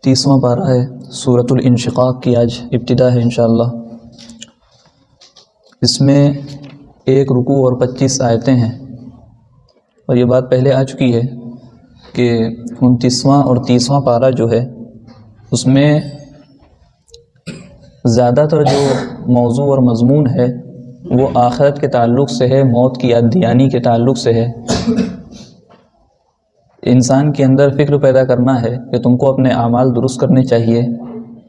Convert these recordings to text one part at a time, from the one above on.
30واں پارہ ہے سورۃ الانشقاق کی آج ابتدا ہے انشاءاللہ۔ اس میں 1 رکوع اور 25 آیتیں ہیں، اور یہ بات پہلے آ چکی ہے کہ 29واں اور 30واں پارہ جو ہے اس میں زیادہ تر جو موضوع اور مضمون ہے وہ آخرت کے تعلق سے ہے، موت کی یاددہانی کے تعلق سے ہے۔ انسان کے اندر فکر پیدا کرنا ہے کہ تم کو اپنے اعمال درست کرنے چاہیے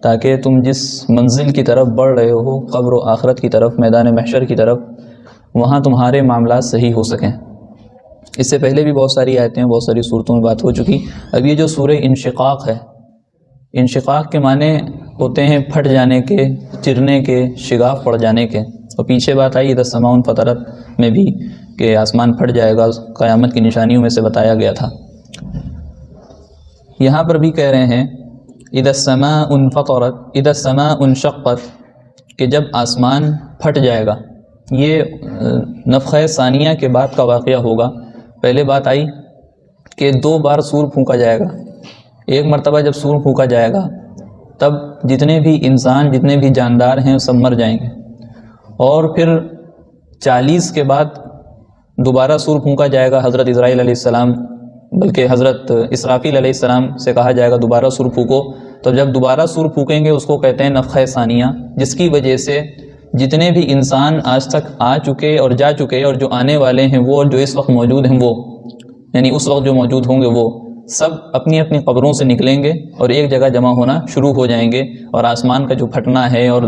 تاکہ تم جس منزل کی طرف بڑھ رہے ہو، قبر و آخرت کی طرف، میدان محشر کی طرف، وہاں تمہارے معاملات صحیح ہو سکیں۔ اس سے پہلے بھی بہت ساری آیتیں، بہت ساری صورتوں میں بات ہو چکی۔ اب یہ جو سورہ انشقاق ہے، انشقاق کے معنی ہوتے ہیں پھٹ جانے کے، چرنے کے، شگاف پڑ جانے کے، اور پیچھے بات آئی اذا السماء انفطرت میں بھی کہ آسمان پھٹ جائے گا، قیامت کی نشانیوں میں سے بتایا گیا تھا۔ یہاں پر بھی کہہ رہے ہیں اذا السماء انفطرت، اذا السماء انشقت، کہ جب آسمان پھٹ جائے گا۔ یہ نفخہ ثانیہ کے بعد کا واقعہ ہوگا۔ پہلے بات آئی کہ 2 بار سور پھونکا جائے گا۔ ایک مرتبہ جب سور پھونکا جائے گا تب جتنے بھی انسان، جتنے بھی جاندار ہیں سب مر جائیں گے، اور پھر 40 کے بعد دوبارہ سور پھونکا جائے گا۔ حضرت اسرائیل علیہ السلام، بلکہ حضرت اسرافیل علیہ السلام سے کہا جائے گا دوبارہ سور پھونکو۔ تو جب دوبارہ سور پھونکیں گے اس کو کہتے ہیں نفخہ ثانیہ، جس کی وجہ سے جتنے بھی انسان آج تک آ چکے اور جا چکے اور جو آنے والے ہیں وہ، اور جو اس وقت موجود ہیں وہ، یعنی اس وقت جو موجود ہوں گے وہ سب اپنی اپنی قبروں سے نکلیں گے اور ایک جگہ جمع ہونا شروع ہو جائیں گے، اور آسمان کا جو پھٹنا ہے اور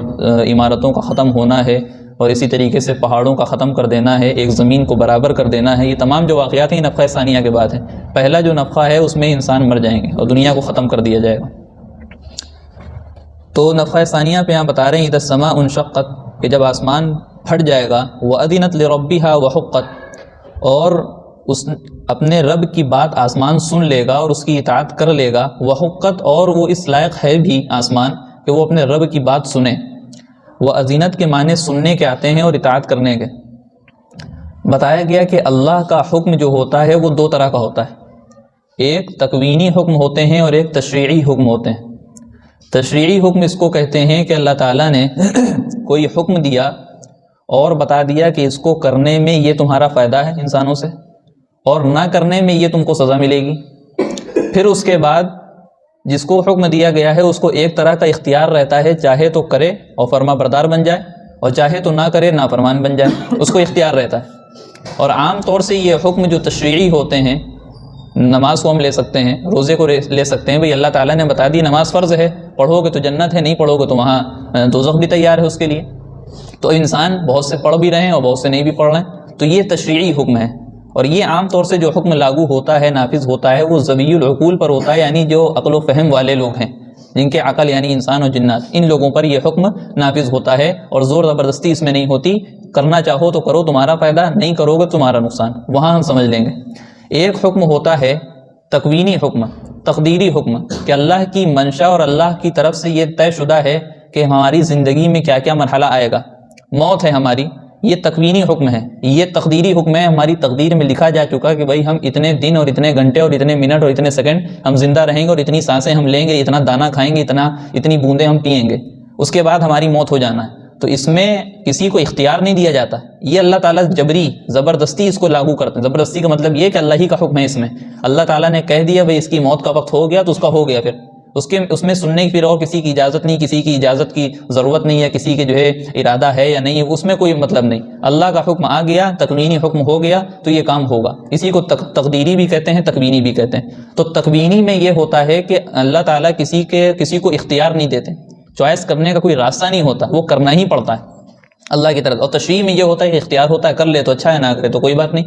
عمارتوں کا ختم ہونا ہے، اور اسی طریقے سے پہاڑوں کا ختم کر دینا ہے، ایک زمین کو برابر کر دینا ہے، یہ تمام جو واقعات ہیں نفخہ ثانیہ کے بعد ہیں۔ پہلا جو نفخہ ہے اس میں انسان مر جائیں گے اور دنیا کو ختم کر دیا جائے گا۔ تو نفخہ ثانیہ پہ یہاں بتا رہے ہیں اذا السماء انشقت، کہ جب آسمان پھٹ جائے گا، وَأَذِنَتْ لِرَبِّهَا وَحُقَّتْ، اور اس اپنے رب کی بات آسمان سن لے گا اور اس کی اطاعت کر لے گا، وحقت، اور وہ اس لائق ہے بھی آسمان کہ وہ اپنے رب کی بات سنے۔ وَأَذِنَتْ کے معنی سننے کے آتے ہیں اور اطاعت کرنے کے۔ بتایا گیا کہ اللہ کا حکم جو ہوتا ہے وہ 2 طرح کا ہوتا ہے، ایک تکوینی حکم ہوتے ہیں اور ایک تشریعی حکم ہوتے ہیں۔ تشریعی حکم اس کو کہتے ہیں کہ اللہ تعالیٰ نے کوئی حکم دیا اور بتا دیا کہ اس کو کرنے میں یہ تمہارا فائدہ ہے انسانوں سے، اور نہ کرنے میں یہ تم کو سزا ملے گی۔ پھر اس کے بعد جس کو حکم دیا گیا ہے اس کو ایک طرح کا اختیار رہتا ہے، چاہے تو کرے اور فرما بردار بن جائے، اور چاہے تو نہ کرے، نافرمان بن جائے، اس کو اختیار رہتا ہے۔ اور عام طور سے یہ حکم جو تشریعی ہوتے ہیں، نماز کو ہم لے سکتے ہیں، روزے کو لے سکتے ہیں، بھئی اللہ تعالیٰ نے بتا دی نماز فرض ہے، پڑھو گے تو جنت ہے، نہیں پڑھو گے تو وہاں دوزخ بھی تیار ہے اس کے لیے۔ تو انسان بہت سے پڑھ بھی رہے ہیں اور بہت سے نہیں بھی پڑھ رہے ہیں، تو یہ تشریعی حکم ہے۔ اور یہ عام طور سے جو حکم لاگو ہوتا ہے، نافذ ہوتا ہے، وہ ذوی العقول پر ہوتا ہے، یعنی جو عقل و فہم والے لوگ ہیں، جن کے عقل یعنی انسان اور جنات، ان لوگوں پر یہ حکم نافذ ہوتا ہے، اور زور زبردستی اس میں نہیں ہوتی۔ کرنا چاہو تو کرو، تمہارا فائدہ، نہیں کرو گے تمہارا نقصان، وہاں ہم سمجھ لیں گے۔ ایک حکم ہوتا ہے تکوینی حکم، تقدیری حکم، کہ اللہ کی منشا اور اللہ کی طرف سے یہ طے شدہ ہے کہ ہماری زندگی میں کیا کیا مرحلہ آئے گا، موت ہے ہماری، یہ تکوینی حکم ہے۔ یہ تقدیری حکم ہے، ہماری تقدیر میں لکھا جا چکا کہ بھائی ہم اتنے دن اور اتنے گھنٹے اور اتنے منٹ اور اتنے سیکنڈ ہم زندہ رہیں گے، اور اتنی سانسیں ہم لیں گے، اتنا دانہ کھائیں گے، اتنی بوندیں ہم پئیں گے، اس کے بعد ہماری موت ہو جانا ہے۔ تو اس میں کسی کو اختیار نہیں دیا جاتا، یہ اللہ تعالیٰ جبری، زبردستی اس کو لاگو کرتے ہیں۔ زبردستی کا مطلب یہ کہ اللہ ہی کا حکم ہے اس میں، اللہ تعالیٰ نے کہہ دیا بھائی اس کی موت کا وقت ہو گیا تو اس کا ہو گیا، پھر اس میں سننے کی پھر اور کسی کی اجازت نہیں، کسی کی اجازت کی ضرورت نہیں ہے، کسی کے جو ہے ارادہ ہے یا نہیں ہے، اس میں کوئی مطلب نہیں۔ اللہ کا حکم آ گیا، تکوینی حکم ہو گیا تو یہ کام ہوگا۔ اسی کو تقدیری بھی کہتے ہیں، تکوینی بھی کہتے ہیں۔ تو تکوینی میں یہ ہوتا ہے کہ اللہ تعالیٰ کسی کو اختیار نہیں دیتے، چوائس کرنے کا کوئی راستہ نہیں ہوتا، وہ کرنا ہی پڑتا ہے اللہ کی طرف۔ اور تشریع میں یہ ہوتا ہے کہ اختیار ہوتا ہے، کر لے تو اچھا ہے، نہ کرے تو کوئی بات نہیں۔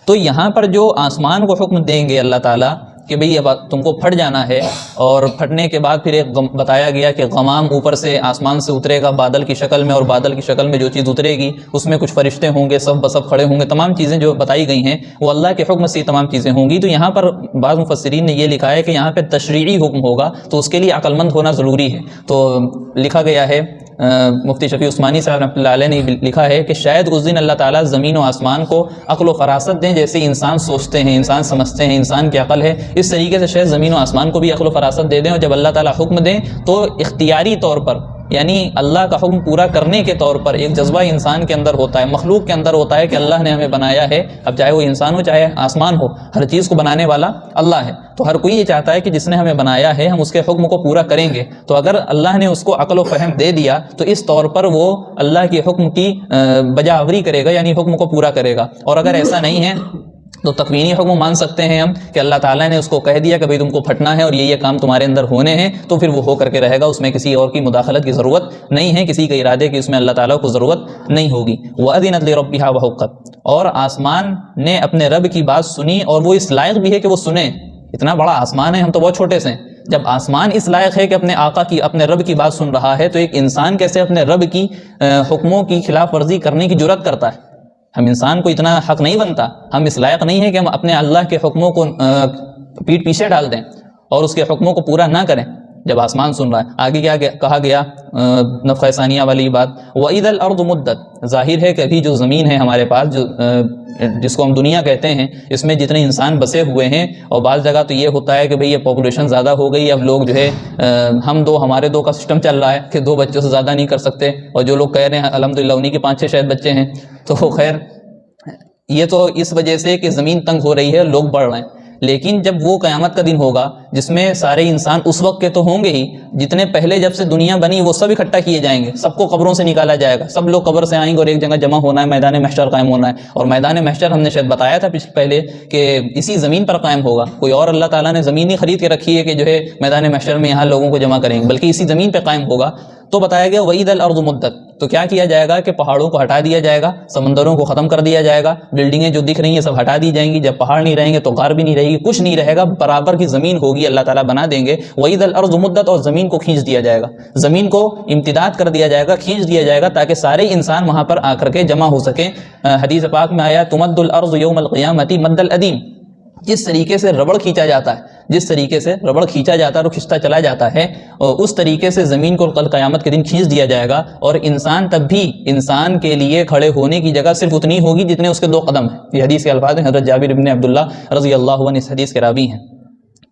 تو یہاں پر جو آسمان کو حکم دیں گے اللہ تعالیٰ کہ بھئی اب تم کو پھٹ جانا ہے، اور پھٹنے کے بعد پھر ایک بتایا گیا کہ غمام اوپر سے آسمان سے اترے گا بادل کی شکل میں، اور بادل کی شکل میں جو چیز اترے گی اس میں کچھ فرشتے ہوں گے، سب بسب کھڑے ہوں گے، تمام چیزیں جو بتائی گئی ہیں وہ اللہ کے حکم سے تمام چیزیں ہوں گی۔ تو یہاں پر بعض مفسرین نے یہ لکھا ہے کہ یہاں پہ تشریعی حکم ہوگا تو اس کے لیے عقل مند ہونا ضروری ہے۔ تو لکھا گیا ہے مفتی شفیع عثمانی صاحب رحمۃ اللہ علیہ نے لکھا ہے کہ شاید اس دن اللہ تعالیٰ زمین و آسمان کو عقل و فراست دیں، جیسے انسان سوچتے ہیں، انسان سمجھتے ہیں، انسان کی عقل ہے، اس طریقے سے شاید زمین و آسمان کو بھی عقل و فراست دے دیں، اور جب اللہ تعالیٰ حکم دیں تو اختیاری طور پر، یعنی اللہ کا حکم پورا کرنے کے طور پر ایک جذبہ انسان کے اندر ہوتا ہے، مخلوق کے اندر ہوتا ہے کہ اللہ نے ہمیں بنایا ہے، اب چاہے وہ انسان ہو چاہے آسمان ہو، ہر چیز کو بنانے والا اللہ ہے، تو ہر کوئی یہ چاہتا ہے کہ جس نے ہمیں بنایا ہے ہم اس کے حکم کو پورا کریں گے، تو اگر اللہ نے اس کو عقل و فہم دے دیا تو اس طور پر وہ اللہ کے حکم کی بجاوری کرے گا، یعنی حکم کو پورا کرے گا، اور اگر ایسا نہیں ہے تو تکوینی حکم مان سکتے ہیں ہم کہ اللہ تعالیٰ نے اس کو کہہ دیا کہ بھئی تم کو پھٹنا ہے اور یہ کام تمہارے اندر ہونے ہیں، تو پھر وہ ہو کر کے رہے گا، اس میں کسی اور کی مداخلت کی ضرورت نہیں ہے، کسی کے ارادے کی اس میں اللہ تعالیٰ کو ضرورت نہیں ہوگی۔ وَأَذِنَتْ لِرَبِّهَا وَحُقَّتْ، اور آسمان نے اپنے رب کی بات سنی اور وہ اس لائق بھی ہے کہ وہ سنے، اتنا بڑا آسمان ہے، ہم تو بہت چھوٹے سے ہیں، جب آسمان اس لائق ہے کہ اپنے آقا کی، اپنے رب کی بات سن رہا ہے، تو ایک انسان کیسے اپنے رب کی حکموں کی خلاف ورزی کرنے کی جرات کرتا ہے؟ ہم انسان کو اتنا حق نہیں بنتا، ہم اس لائق نہیں ہے کہ ہم اپنے اللہ کے حکموں کو پیٹ پیچھے ڈال دیں اور اس کے حکموں کو پورا نہ کریں جب آسمان سن رہا ہے۔ آگے کیا کہا گیا نفخہ ثانیہ والی بات، وَإِذَا الْأَرْضُ مُدَّتْ، ظاہر ہے کہ ابھی جو زمین ہے ہمارے پاس، جو جس کو ہم دنیا کہتے ہیں، اس میں جتنے انسان بسے ہوئے ہیں، اور بعض جگہ تو یہ ہوتا ہے کہ بھئی یہ پاپولیشن زیادہ ہو گئی، اب لوگ جو ہے ہم دو ہمارے دو کا سسٹم چل رہا ہے کہ 2 بچوں سے زیادہ نہیں کر سکتے، اور جو لوگ کہہ رہے ہیں الحمدللہ انہی کے 5-6 شاید بچے ہیں، تو خیر یہ تو اس وجہ سے کہ زمین تنگ ہو رہی ہے، لوگ بڑھ رہے ہیں، لیکن جب وہ قیامت کا دن ہوگا جس میں سارے انسان اس وقت کے تو ہوں گے ہی، جتنے پہلے جب سے دنیا بنی وہ سب اکٹھا کیے جائیں گے، سب کو قبروں سے نکالا جائے گا، سب لوگ قبر سے آئیں گے اور ایک جگہ جمع ہونا ہے، میدان محشر قائم ہونا ہے، اور میدان محشر ہم نے شاید بتایا تھا پہلے کہ اسی زمین پر قائم ہوگا، کوئی اور اللہ تعالیٰ نے زمین ہی خرید کے رکھی ہے کہ جو ہے میدان محشر میں یہاں لوگوں کو جمع کریں گے، بلکہ اسی زمین پہ قائم ہوگا۔ تو بتایا گیا وَإِذَا الْأَرْضُ مُدَّتْ، تو کیا کیا جائے گا کہ پہاڑوں کو ہٹا دیا جائے گا، سمندروں کو ختم کر دیا جائے گا، بلڈنگیں جو دکھ رہی ہیں سب ہٹا دی جائیں گی، جب پہاڑ نہیں رہیں گے تو غار بھی نہیں رہے گی، کچھ نہیں رہے گا، برابر کی زمین ہوگی، اللہ تعالیٰ بنا دیں گے۔ وَإِذَا الْأَرْضُ مُدَّتْ، اور زمین کو کھینچ دیا جائے گا، زمین کو امتداد کر دیا جائے گا، کھینچ دیا جائے گا تاکہ سارے انسان وہاں پر آ کر کے جمع ہو سکیں۔ حدیث پاک میں آیا تُمَدُّ الْأَرْضُ يَوْمَ الْقِيَامَةِ مَدَّ الْأَدِيمِ، جس طریقے سے ربڑ کھینچا جاتا ہے، جس طریقے سے ربڑ کھینچا جاتا ہے اور کھینچتا چلا جاتا ہے، اور اس طریقے سے زمین کو کل قیامت کے دن کھینچ دیا جائے گا، اور انسان تب بھی انسان کے لیے کھڑے ہونے کی جگہ صرف اتنی ہوگی جتنے اس کے 2 قدم ہیں۔ یہ حدیث کے الفاظ ہیں، حضرت جابر بن عبداللہ رضی اللہ عنہ اس حدیث کے راوی ہیں۔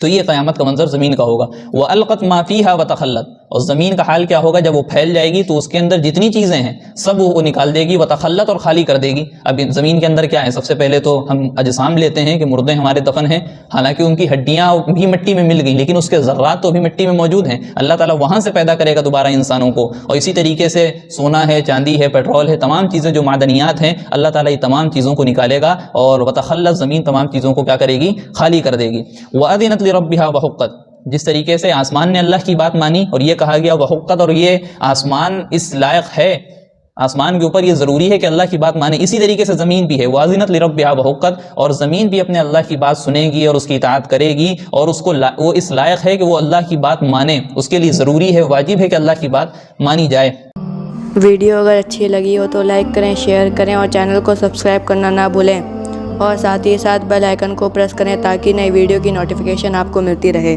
تو یہ قیامت کا منظر زمین کا ہوگا۔ وَأَلْقَتْ مَا فِيهَا وَتَخَلَّتْ، اور زمین کا حال کیا ہوگا جب وہ پھیل جائے گی تو اس کے اندر جتنی چیزیں ہیں سب وہ نکال دے گی، وَتَخَلَّتْ، اور خالی کر دے گی۔ اب زمین کے اندر کیا ہے؟ سب سے پہلے تو ہم اجسام لیتے ہیں کہ مردے ہمارے دفن ہیں، حالانکہ ان کی ہڈیاں بھی مٹی میں مل گئیں لیکن اس کے ذرات تو بھی مٹی میں موجود ہیں، اللہ تعالیٰ وہاں سے پیدا کرے گا دوبارہ انسانوں کو، اور اسی طریقے سے سونا ہے، چاندی ہے، پیٹرول ہے، تمام چیزیں جو معدنیات ہیں اللہ تعالیٰ یہ تمام چیزوں کو نکالے گا، اور وَتَخَلَّتْ، زمین تمام چیزوں کو کیا کرے گی؟ خالی کر دے گی۔ وَأَذِنَتْ لِرَبِّهَا وَحُقَّتْ، جس طریقے سے آسمان نے اللہ کی بات مانی اور یہ کہا گیا وحقت، اور یہ آسمان اس لائق ہے، آسمان کے اوپر یہ ضروری ہے کہ اللہ کی بات مانے، اسی طریقے سے زمین بھی ہے، وَأَذِنَتْ لِرَبِّهَا وَحُقَّتْ، اور زمین بھی اپنے اللہ کی بات سنے گی اور اس کی اطاعت کرے گی، اور اس کو وہ اس لائق ہے کہ وہ اللہ کی بات مانے، اس کے لیے ضروری ہے، واجب ہے کہ اللہ کی بات مانی جائے۔ ویڈیو اگر اچھی لگی ہو تو لائک کریں، شیئر کریں اور چینل کو سبسکرائب کرنا نہ بھولیں، اور ساتھ ہی ساتھ بیل آئیکن کو پریس کریں تاکہ نئی ویڈیو کی نوٹیفیکیشن آپ کو ملتی رہے۔